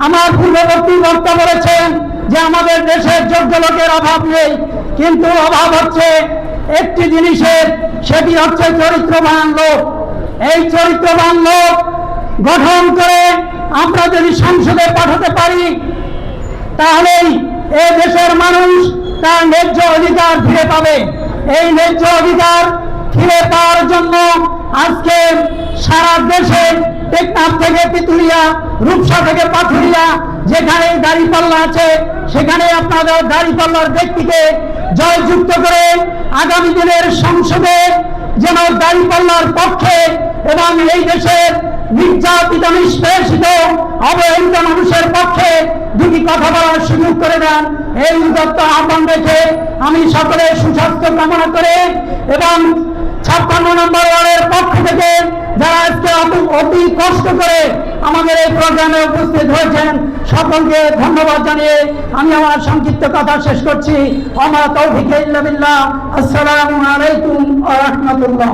আমার পূর্ববর্তী বক্তা বলেছেন যে আমাদের দেশের যোগ্য লোকের অভাব নেই, কিন্তু অভাব হচ্ছে একটি জিনিসের, সেটি হচ্ছে চরিত্রবান লোক। এই চরিত্রবান লোক গঠন করে আমরা যদি সংসদে পাঠাতে পারি, তাহলেই এ দেশের মানুষ তার ন্যায্য অধিকার ফিরে পাবে। এই ন্যায্য অধিকার ফিরে পাওয়ার জন্য আজকে সারা দেশে টেকনাফ থেকে পিতুলিয়া, রূপসা থেকে পাথুরিয়া, যেখানে দাঁড়িপাল্লা আছে সেখানে আপনাদের দাঁড়িপাল্লার ব্যক্তিকে জয়যুক্ত করে আগামী দিনের সংসদে যেন দাঁড়িপাল্লার পক্ষে এবং এই দেশের নির্যাতিত, নিষ্পেষিত, অবহেলিত মানুষের পক্ষে দুটি কথা বলার সুযোগ করে দেন, এই উদ্যত আহ্বান রেখে আমি সকলের সুস্বাস্থ্য কামনা করে এবং 56 নম্বর ওয়ার্ডের পক্ষ থেকে যারা আজকে অতি কষ্ট করে আমাদের এই প্রোগ্রামে উপস্থিত হয়েছেন সকলকে ধন্যবাদ জানিয়ে আমি আমার সংক্ষিপ্ত কথা শেষ করছি। ওয়া মা তৌফিক ইল্লা বিল্লাহ। আসসালামু আলাইকুম ওয়া রাহমাতুল্লাহ।